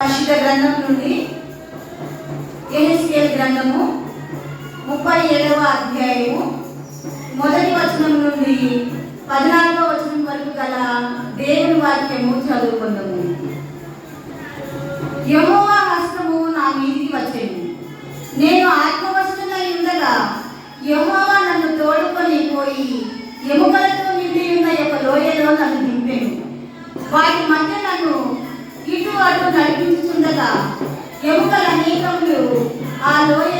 పరిశుద్ధ గ్రంథం నుండి యెహెజ్కేలు గ్రంథము 37వ అధ్యాయము మొదటి వచనం నుండి 14వ వచనం వరకు గల దేవుని వాక్యము చదువుకుందాము. యెహోవా హస్తము నా మీదికి వచ్చెను. నేను ఆత్మవశుడనై ఉండగా యెహోవా నన్ను తోడుకొని పోయి ఎముకలతో నిండి ఉన్న యొక్క లోయలో నన్ను దింపెను. వాటి మధ్య నన్ను ఇటు అటు నడిపించుచుండగా ఎముకల అనేకములు ఆ లోయ